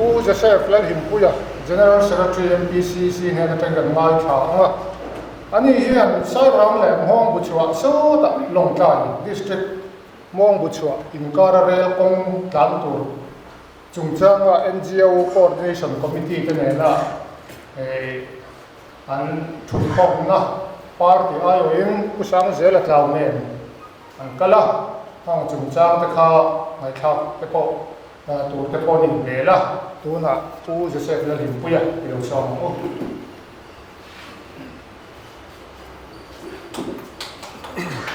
u Joseph lan him puya General Secretary MPCC ne ta kan ngai tha anga ani hian sai ram le mong bu chua so ta long tai district mong bu chua in kara rel kong dan tur chungchanga NGO coordination committee te ne la an thum khom na party ayo in kusang zela tlaw ne an kala hang chungchang te kha mai thak te ko tur te ko ning ve la tu na u Joseph lan him puya lo som o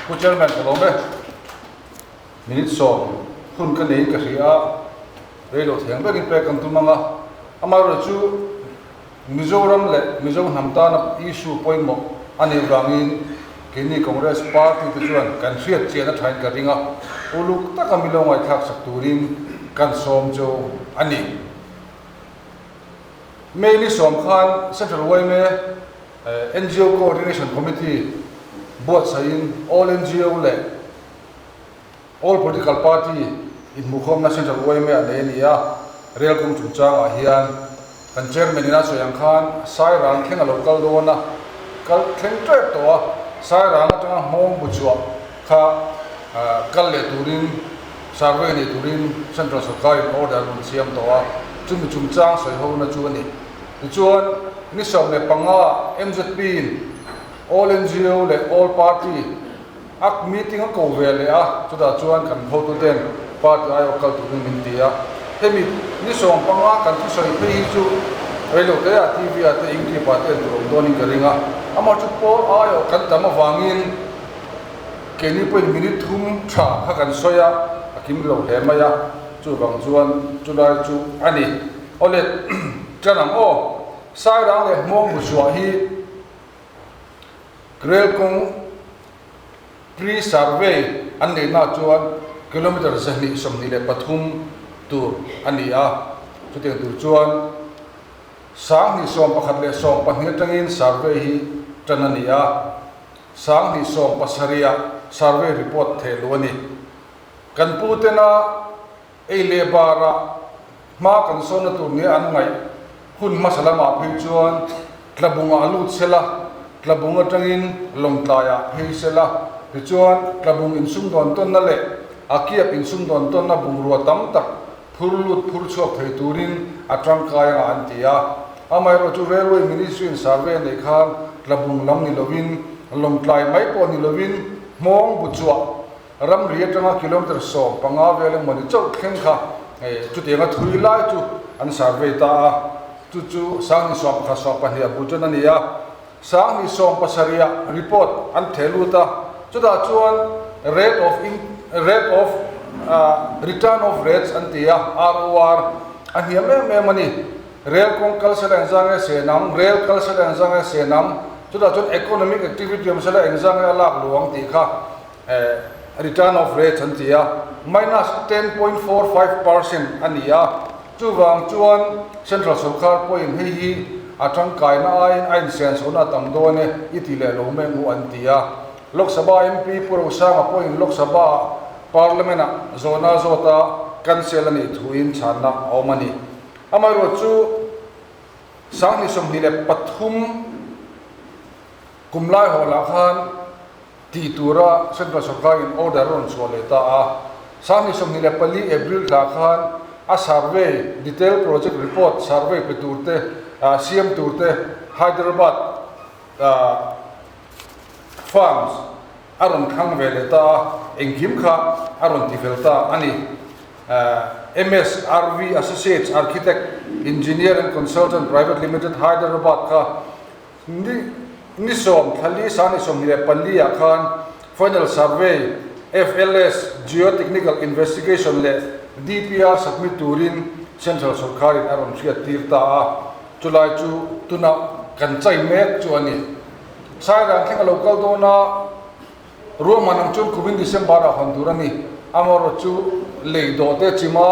ผู้เชี่ยวชาญของเรามินิสองคุณกันเองก็คือเรื่องที่ยังไม่ได้ไปกันตุมังอามาเราจูมิโซรัมเล่มิโซฮัมตานับอิชูพอยม์อันนี้บางอินกินนี่คอนเกรสพาร์ตี้ตัวจวนกันเชียร์เจนัทไทน์กันริงอุลุกตะกามิลงไว้ทักสักตูรินกันสมโจอันนี้เมนี่สำคัญเซ็นทรัลไว้เมNGO Coordination Committeeบวชใส่ all NGO เลย all political party อินมุขมนักเซ็นทรัลไว้เมอันนี้เรียกคุมจุดจ้างอาเฮียนกันเจอร์เมนินาสยังขันสายรังแข่งกับ local โดนนะกัลแข่งเตะตัวสายรังจังห้องบุจวบข้ากัลเลตูรินสารเวนิตูรินเซ็นทรัลสกายโอเดอร์มุนเซียมตัวจุ่มจุ่มจ้างสวยหัวนัจวนนี่จวนนี่สมเลยปังอา MZP all NGO เลย all party อักมีติ้งก็เวเลยจุดจวนกันพอตัวเด่น party อายุกัลตูรินมินตีเฮ้ยนี่สมปังอากันที่สวยไปฮิจูเวลาเตะทีวีเตะอิงกีปาเตะตัวโดนิกันริงอามาจุดโป้อายุกันแต่มาวางินเกนี่เป็นมินิทุ่มชาฮักันสวยกิมเราเห็นไหมจู่บางจวนจุดใดจู่อันนี้โอเล่จะนั่งโอ้สายรังเลยมองบุษวาฮีเกลียกงพรีซาร์เวย์อันนี้น่าจวนกิโลเมตรเซนิสมนิเลปฐุมตัวอันนี้จุดเด่นตัวจวนสังนิสมประคัดเลสมปะเนื้อจังอินซาร์เวย์จันนี้สังนิสมปัสริยาซาร์เวย์รีพอร์ตเทลวนี่กันพูดนะเอเลบาระมากันโซนตัวนี้อันไงหุ่นมาสลามาพิจวนกระบุงอาลุดเสละกระบุงจังอินลงตายเฮเสละพิจวนกระบุงอินซุ่มดอนต้นนั่นแหละอาเกียบอินซุ่มดอนต้นนั่นบุงรัวตั้มตักพูรุลุดพูรุชวกเฮตูรินอัตรังกายอันตียาอามาเราจูเรลเวมินิสทรีนซาร์เวในข้างกระบุงลำนิลวินลงตายไม่ปอนิลวินมองบุจวบรำเรียจังกิโลเมตรสองปังอาเวลมันจะเข่งค่ะจุดเดียงก็ทุยไล่จุอันซาร์เวตาจุสังนิสอมข้าสอบปัญญาบุจนันนี่สังนิสอมปัสริยารีพอร์ตอันเทลูตาจุดจวน rate of return of rates อันที่ROR อันนี้แม่มันนี่เรียลคงคัลเซลเอนซังเสนัมเรียลคัลเซลเอนซังเสนัมจุดจวน economic activity มันเสลเอนซังลักหลวงตีค่ะreturn of rates อันที่minus 10.45% อันนี้จู่วางจวน central สุขาพอยให้ฮีอาจังกายน่าไอ้เซนส์น่าตั้งโดนเนี่ยอิติเลโลเมงูอันที่โลกสภา MP ผู้รู้สร้างพอยโลกสภา parliament โซนาโซตากันเซลนี่ทุยนชานะเอามันนี่อามารู้จู่สังนิสมนิเลปฐุมกุมไลหัวหลักหันตีตัวระเส้นประสบการณ์ออเดอร์รอนสวเลตาสังนิสมนิเลปลีเอพริลหลักหันsurvey detail project report survey pe turte CM turte Hyderabad farms aron khang veleta engkim kha aron tivelta ani MSRV Associates Architect Engineer and Consultant Private Limited Hyderabad kha ni som khali sani som ni palli akhan final survey FLS geotechnical investigation le DPR submit turin central sarkar in aron sia tirta chulai chu tuna kan chai mek chu ani sai ran theng local dona ro manang chun kubin December a handurani amaro chu leido te chima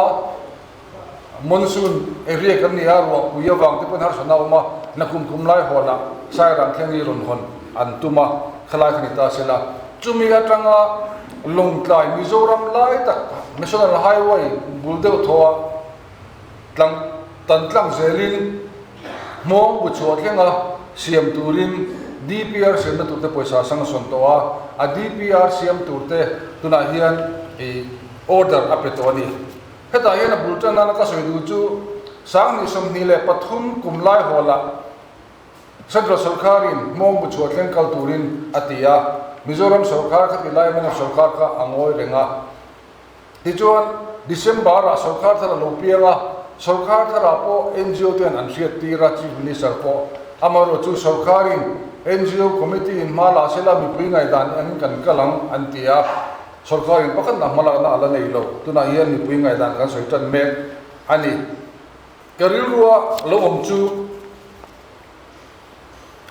monsoon area kan ni aro kuya wang te panar sana uma nakum kumlai hola sai ran theng ri ron hon antuma khalai khani ta sela chumi atanga longtlai Mizoram lai tak national highway buldeu thoa tlang tan tlang zelin mong bu chuat lenga siam turin DPR siam na turte poisa sang son to a DPR siam turte tuna hian e order apetoni heta hian a bultan na ka soi du chu sang ni som ni le pathum kumlai hola Central Sarkarin mong bu chuat leng kal turin atia Mizoram Sarkar khat ilai mena Sarkar ka angoi renga tichuan December a Sarkar thara lopianga Sarkar thara po NGO ten an hriat tira chief minister po amaro chu Sarkarin NGO committee in mala sela mi pui ngai dan an kan kalang antia Sarkarin pakan na mala na ala nei lo tuna hian mi pui ngai dan kan soi tan me ani karil ruwa lo om chu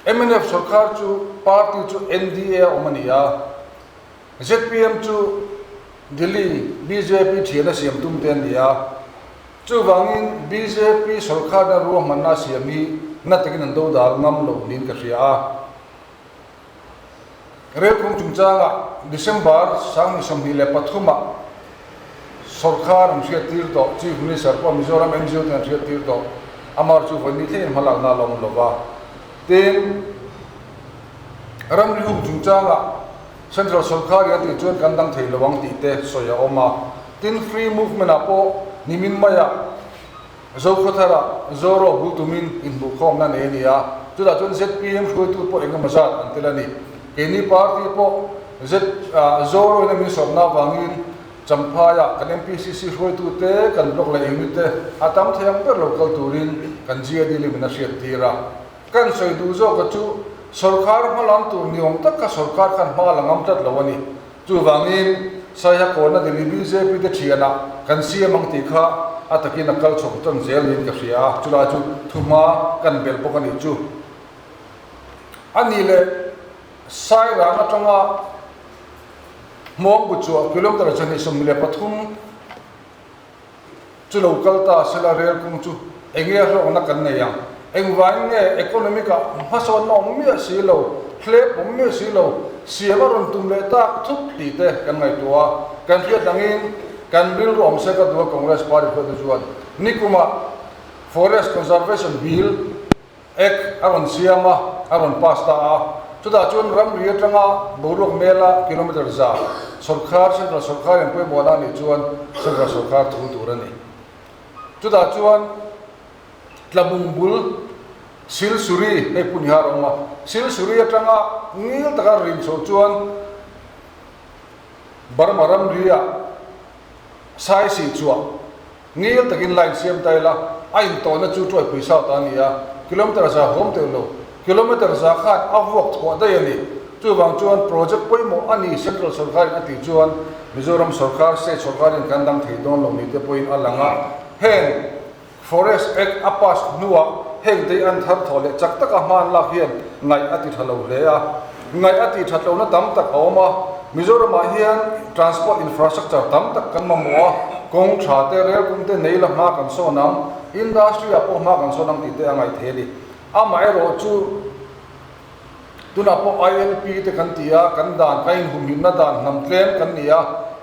MNF Sarkar chu party chu NDA omania ZPM chu Delhi BJP thiana siam tum ten dia chu wangin BJP Sarkar na ru manna siami na takin ando dal ngam lo nin ka ria re kum chungchanga December sang ni som hile pathuma Sarkar am sia tir do chief minister ko Mizoram NGO ten sia tir do amar chu vani the malak na long lova ten ram ri hum chungchanga Central Sarkar ya ti chuan kan dang thei lawang ti te soya oma tin free movement apo nimin maya zo khothara zoro butumin in bu khom na ne nia chuda chun ZPM khoi tu po enga mazat antelani keni party po zoro na mi somna wangin champaya kan MPCC khoi tu te kan blok la imite atam thayam per local turin kan jia dili mina siat tira kan soi du zo ka chu Sarkar malam tu niom tak ka Sarkar kan malangam tat lawani chu wangin saya ko na Delhi BJP te thiana kan siam ang tikha ataki nakal chok tan zel nin ka ria chula chu thuma kan bel pokani chu ani le sai ra na tanga mong bu chu kilometer chani somile pathum chu local ta sela rel kum chu engya ro na kan ne yang engwang economica hason nom mi silo klep mi silo siamaron tumle ta thup ti te kan ngai tua kan thia dangin kan bil rom se ka dua congress party ko juan nikuma forest conservation bill ek aron siama aron pasta a chuda chun ram ri tanga borok mela kilometer za Sarkar Central Sarkar en poi bola ni chuan Central Sarkar thu turani chuda chuan tlabung bul sil suri he punhar oma sil suri atanga ngil taka ring so chuan barmaram ria sai si chua ngil takin line siam taila ain to na chu troi puisa ta nia kilometer sa hom te lo kilometer sa khat avok thwa da yani chu wang chuan project poi mo ani Central Sarkar ati chuan Mizoram Sarkar state Sarkar in kandang theidon lo ni te point alanga hen forest act apas nuwa heng te an thar thole chak taka man la hian ngai ati thalo le a ngai ati thalo na tam tak oma Mizoram hian transport infrastructure tam tak kan mamwa kong tha te rel kum te nei la ma kan so nam industry apo ma kan so nam ti te angai theli a mai ro chu tuna po ILP te kan tia kan dan kain humin na dan nam tlem kan nia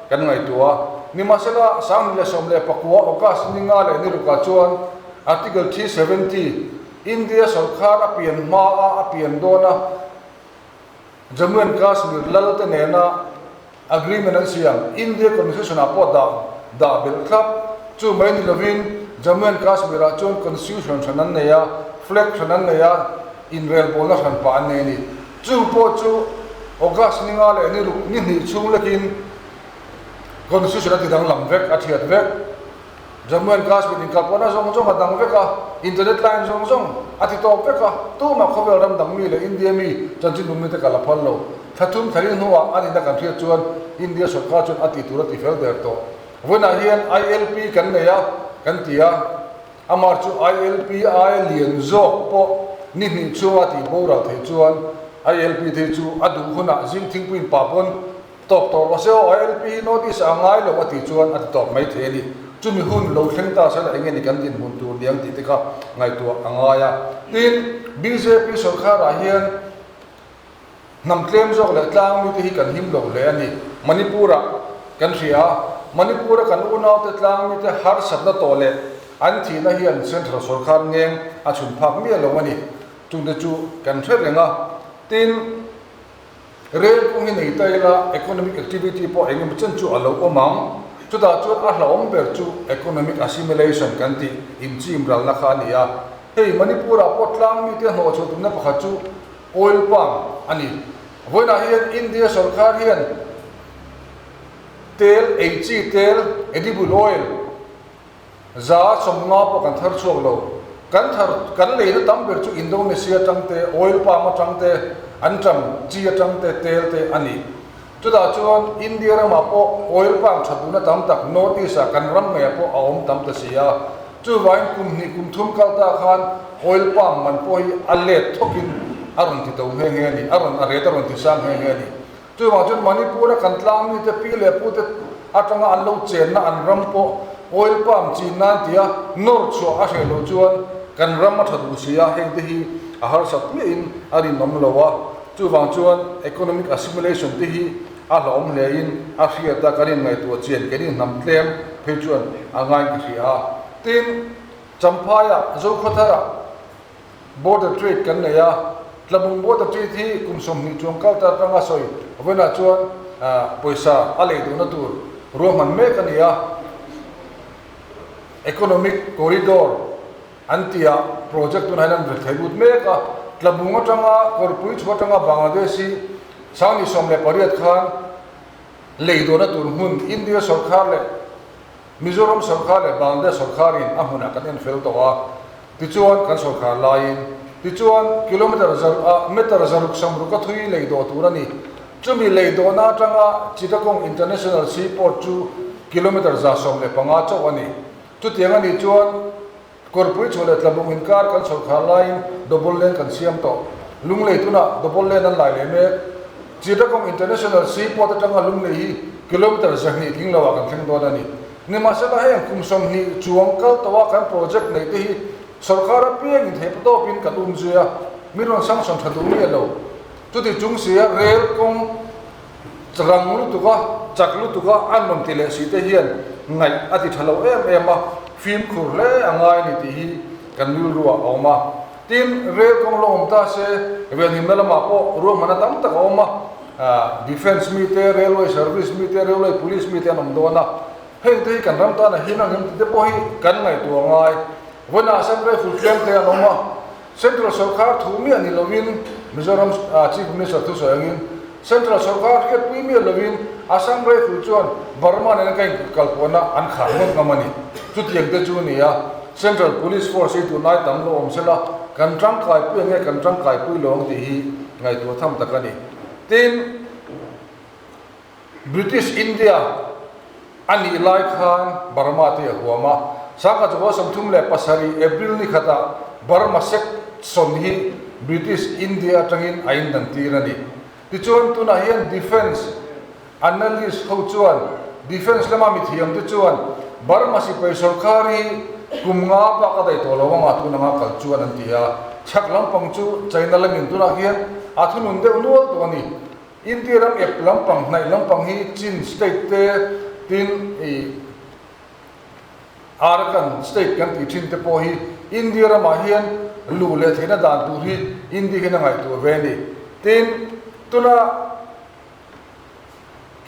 kan ngai tua ni masala sang le som le pakwa okas ninga le ni ruka chuan article 370 India Sarkar apian ma apian dona Jammu and Kashmir lalta nena agreement an siam India constitution apo da bil club chu mai ni lovin Jammu and Kashmir a chon constitution sanan ne ya flag sanan ne ya in rel bona san pa ne ni chu po chu ogas ninga le ni ru ni chung lekin constitution ati dang lam vek athiat vek Jammu and Kashmir in kapona song adang veka internet line song ati to veka tu ma khovel ram dang mi le India mi chanchin bumi te kala phallo thatum thari nuwa ani da kan thia chuan India Sarkar chun ati turati fel der to wona hian ILP kan ne ya kan tia amar chu ILP ai lien zo po ni chu ati bora the chuan ILP the chu adu huna jing thingpuin papon top to waseo ILP notice angai lo ati chuan ati top mai theli chumi hun lo thlengta sala engeni kan din hun tu liang ti tika ngai tu angaya tin BJP Sarkar a hian nam claim jok le tlang mi ti kan him lo le ani Manipura kan ria Manipura kan unau te tlang mi te har sabna to le an thi na hian central sarkar ngeng a chun phak mi lo ani chung de chu kan thret lenga tin rail kung hi nei taila economic activity po engem chen chu alo omang chu da chu a hlom ber chu economic assimilation kan ti im chim ral na kha nia hei manipura potlang mi te no chu tum na pakha chu oil palm ani voina hian india sarkar hian tel eichi tel edible oil za somnga po kan thar chuak lo kan le na tam ber chu indonesia tangte oil palm tangte antam chi tangte tel te ani chu da chuan india ra ma po oil palm thaduna tam tak notice a kan ram nge po aom tam ta sia chu wain kum ni kum thum kal ta khan oil palm man po hi alet thokin arun ti to he ni arun are ta run ti sang he ni chu wa chun manipur kan tlang ni te pi le pu te atanga an lo chen na an ram po oil palm chi na tia nor chu a he lo chuan kan ram ma thadu sia heng te hi a har sak pi in ari nom lo wa chu wang chuan economic assimilation te hi a hlom le in a hria ta karin ngai tu chen kerin nam tlem phe chuan angai ki hria tin champaya zo khothara border trade kan ne ya tlabung border trade hi kumsom ni chung kal ta tanga soi wena chuan poisa ale du na tur roman me kan ya economic corridor antia project tun hanan vel thaigut me ka tlabung atanga korpui chwatanga bangladeshi sangni somle pariat khan leido na tur hun india sarkar le mizoram sarkar le bangladesh sarkar in ahuna kan en fel to wa tichuan kan sarkar lain tichuan kilometer meter zaruk samru ka thui leido turani chumi leido na tanga chitakong international seaport chu kilometer za somle panga chawani chu tianga ni chuan korpui chole tlabung inkar kan sarkar lain double lane kan siam to lunglei tuna double lane an lai le me chitakong international seaport atanga lunglei hi kilometer zahni thinglawa kan theng do ani ni masala he kumsom ni chuang kal tawa kan project nei te hi sarkar piang in thep to pin ka dum zia miron sang sang thadu ni lo tu ti chung sia rail kong ranglu tu ka chaklu tu ka anom tile si te hian ngai ati thalo em ma film khur le angai ni ti hi kan nil ruwa awma tin rail kong lom ta se ven him la ma po ru mana tam ta awma defense mi te railway service mi te railway police mi te nom do na heng te kan ram ta na hinang him te po hi kan ngai tu ngai wana assembly full claim te anoma central sarkar thumi ani lovin mizoram chief minister thu soyangin central sarkar ke pui lovin assembly full chuan burma ne kai kalpona an kharmon kamani chutiang te chu ni ya central police force tu nai tam lo omsela kan tang kai pu nge kan tang kai pui long ti hi ngai tu tham takani tin british india ani lai khan burma te huama saka jo samthum le pasari april ni khata burma sek som hi british india tangin ain dan tirani tichon tu na hian defense analyst ho chuan defense lama mi thiam tu chuan burma si pai sarkari kumnga pa ka dai to lawanga tu na kal chuan an tia chaklam pangchu china lamin tu na hian athunun de unol to ni india ram ep lampang nai lampang hi chin state te tin Arakan state kan ti thin te po hi india ra ma hian lu le thena dan tu hi india hina ngai tu veni tin tuna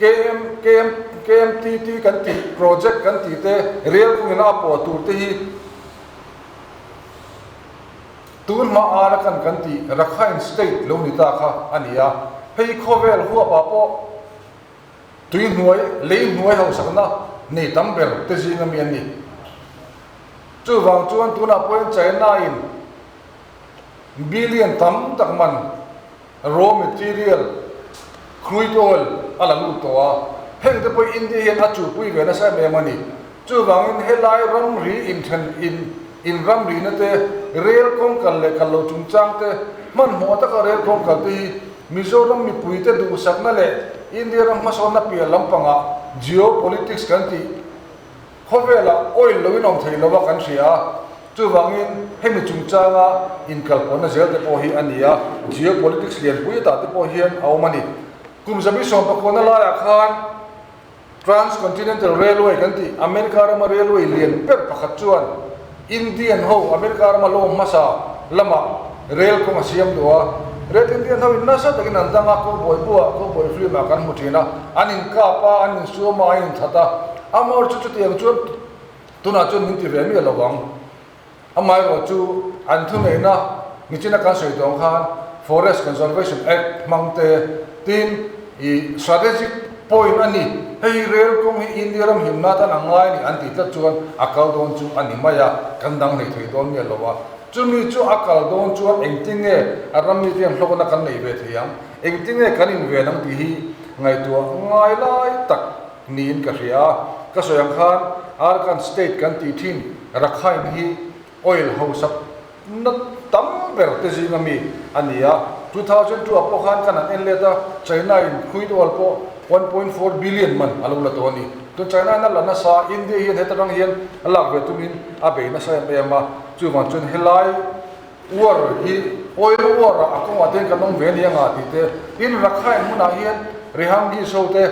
KMTT kan ti project kan ti te real ku na po tu te hi tun ma Arakan kan ti Rakhine state lo ni ta kha ania hei khovel huwa pa po tuin huai le huai ho sakna nei tamber te jinga mi ani chu wang chuan tuna point china in billion tam takman raw material crude oil ala lu to a heng te poi india hian a chu pui ve na sa me mani chu wang in helai ram ri in ram ri na te rail kong kal le kal lo chung chang te man mo ta ka rail kong kal ti mizoram mi pui te du sak na le india ram ma so na pi lampanga geopolitics kan ti hovela oil loinom thei lowa kan ria chu wangin hemi chungchanga in kalpona zel te po hi ania geopolitics lian pui ta te po hian awmani kumzabi som pa kona la ya khan transcontinental railway kan ti america rama railway lian per pakhat chuan Indian ho America ma lo masa lama rail ko siam doa red Indian ho nasa takin andanga ko boy free ma kan mutina anin ka pa anin suama anin thata amor chu tiang chu tuna chu min ti ve mi lawang amai ro chu anthune na michina kan soi dong khan Forest Conservation Act mangte tin I strategic point ani hei rail kong hi India ram himna tan angai ni anti ta chuan akal don chu ani maya kandang nei thei don me lowa chumi chu akal don chu engting e aram mi tiam hlokona kan nei ve thiam engting e kanin ve nang ti hi ngai tu ngai lai tak nin ka ria ka soyang khan arkan state kan ti thin rakhai hi oil house up na tam ber te jingami ania 2002 apo khan kan an leta China in khuidol po 1.4 billion man alula to ni to China na lana sa India hian hetarang hian alak ve tumin abe na sa ema chuwan chun helai war hi oil war akong aten kanong ve ni anga ti te in rakhai muna hian riham hi sote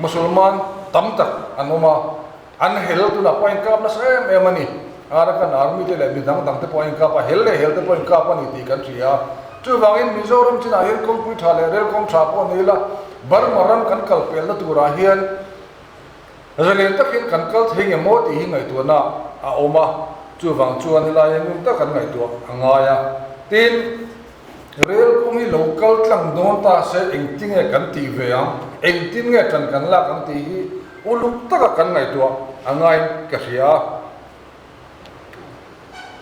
musulman tamtak anoma an hel tu na point kap na sa ema ni ara kan army te le bidang dang te point kap hel te point kap ni ti kan ria chu wangin Mizoram china hian kong pui thale rel kong thapo nila bar maram kan kal pel na tura hian zalen takin kan kal thing emo ti hi ngai tu na a oma chu wang chuan la yang ta kan ngai tu angaya tin rel kong hi local tlang don ta se engting e kan ti ve ang engting e tan kan la kan ti hi uluk ta kan ngai tu angai ka ria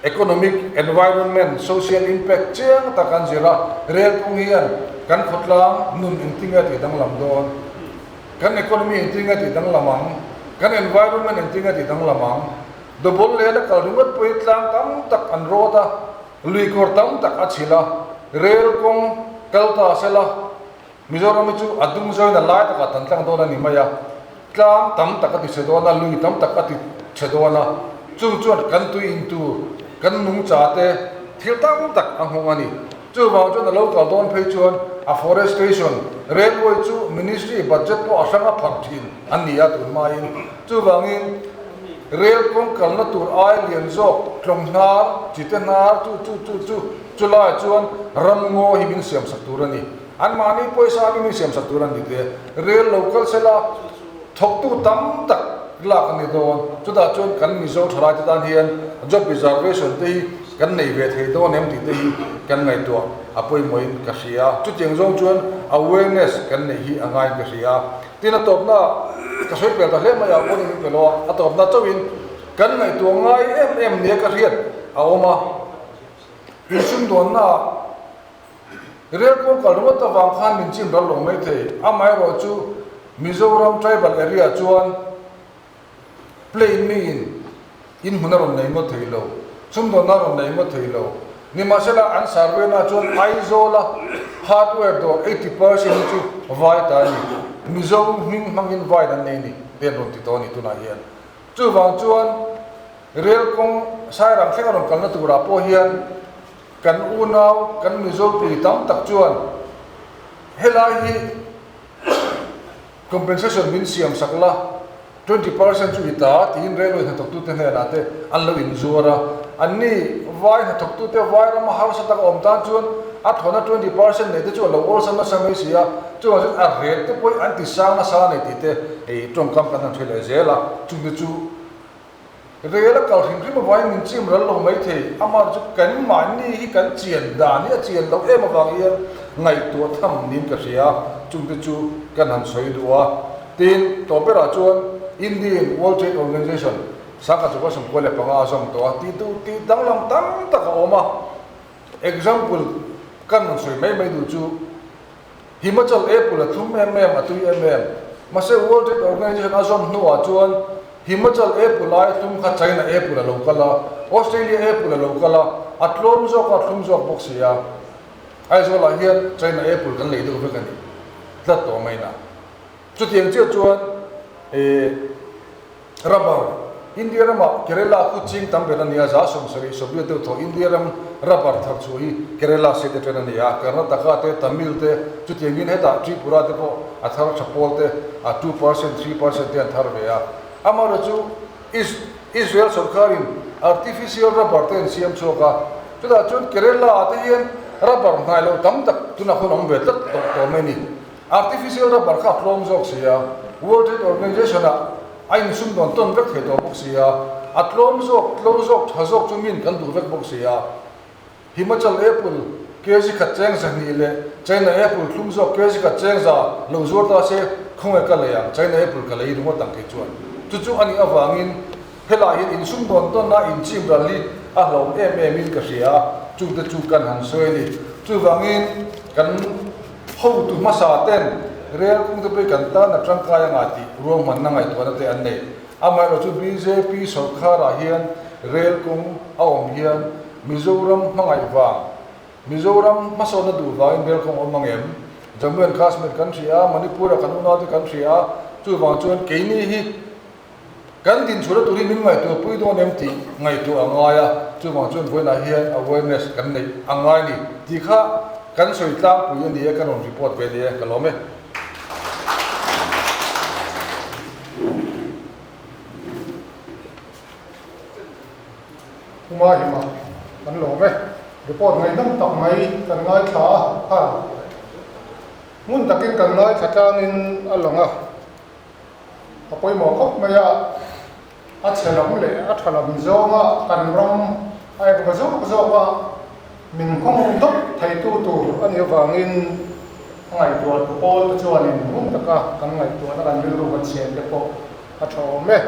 economic environment social impact cheng ta kan zira rel kong hian kan khotlang nun intinga ti dang lam don kan economy intinga ti dang lamang kan environment intinga ti dang lamang do bol le la kal rumat point lang tam tak an roda lui kor tam tak achila rel kong kalta sela Mizoram chu adung zoi na lai ta tan tlang don ni maya tlang tam tak ti sedona lui tam tak ti chedona chu kan tu into kan nung chate thil tam tak ang hongani chu wang chu na local don phei chuan afforestation railway chu ministry budget po asanga phaktin ania tu main chu wangin rail kong kalna tur ai lian zo tlongnar chitenar chu la chuan ramngo himin siam sakturani an mani poisa ni siam sakturani te rail local sela thok tu tam tak la kan ni don chu da chuan kan mi zo thara ta dan hian job reservation te kan nei ve thei do nem ti te kan ngai to apoi moin ka sia chu cheng zong chuan awareness kan nei hi angai ka sia tina top na ka soi pel ta le ma ya ko ni pelo a top na chawin kan ngai to ngai em ne ka riat a oma insum don na rel ko kal ro ta wang khan min chim dal lo mai the amai ro chu Mizoram tribal area chuan plain mean in hunaron nei mo theilo sumdo naron nei mo theilo ni masala an survey na chon aizola hardware do 80% chu vai ta ni Mizo ming mangin vai dan nei ni den ron ti to ni tuna hian chu wang chuan rel kong sai ram thengaron kalna tura po hian kan unau kan Mizo pi tam tak chuan helai hi compensation min siam sakla 20% chu ita tin railway na tok tu te na te an lo in zuara anni vai na tok tu te vai ram har sa tak om tan chuan a thona 20% nei te chu lo ol sama sama sia chu a rate te poi anti sang na sa nei ti te e tong kam kan thile zela chu mi chu rela kal thing ri ma vai min chim ral lo mai the amar chu kan ma ni hi kan chian da ni a chian lo em awang ia ngai tu tham nin ka sia chu mi chu kan han soi duwa tin to pera chuan Indian World Trade Organization saka chuka sam kole panga som to ti danglam tam taka oma example kan soi mai du chu Himachal epula 2 mm atu mm mase World Trade Organization asom nuwa chuan Himachal epula tum kha China epula lokala Australia epula lokala atlom zo boxia aizola hian China epul kan leidu ve kan tlat to mai na chu tiang che chuan rubber India rama Kerala ku ching tam bela nia za som sari sobiet to India ram rubber thak chui Kerala se te tena nia Karnataka te Tamil te chu tiang in heta Tripura te po athar chapol te a 2% 3% te athar ve ya amara chu is Israel sarkarin artificial rubber ten siam choka chuda chun kerala te hian rubber ngai lo tam tak tuna khon om ve tat to meni artificial rubber kha tlom jok sia World Trade Organization a ain sum don ton vek the to bok sia atlom jok thazok chumin kan du vek bok sia Himachal Apple kezi khat cheng sa ni le China Apple thlum jok kezi khat cheng za lo zor ta se khong ka le yang China Apple ka le ru tang ke chuan chu ani awangin hela hin in sum don ton na in chim rali a hlom in ka sia chu te chu kan han soi ni chu wangin kan ho tu ma sa ten rel kung te pe kan ta na tang ka yang ati ro man na ngai to na te an nei amai ro chu BJP sarkar a hian rel kung awm hian Mizoram mangai wang Mizoram maso na du wang rel kung omangem Jammu and Kashmir country a Manipur kan Arunachal country a chu wang chuan ke ni hi kan din chura turi min ngai to pui do nem ti ngai to angaya chu wang chuan voina hian awareness kan nei angai ni ti kha kan soi tlang pui ni kan on report ve le kalome kuma hima kan lo me report ngai dam tak mai kan ngai tha ha mun takin kan ngai khatang in alonga apoi mo khop maya a chelam le a thalam zonga kan rom ai ba zo wa min khong top thai tu ani wangin ngai tu pol chuanin mun taka kan ngai tu na kan ru kan chen le po a tho me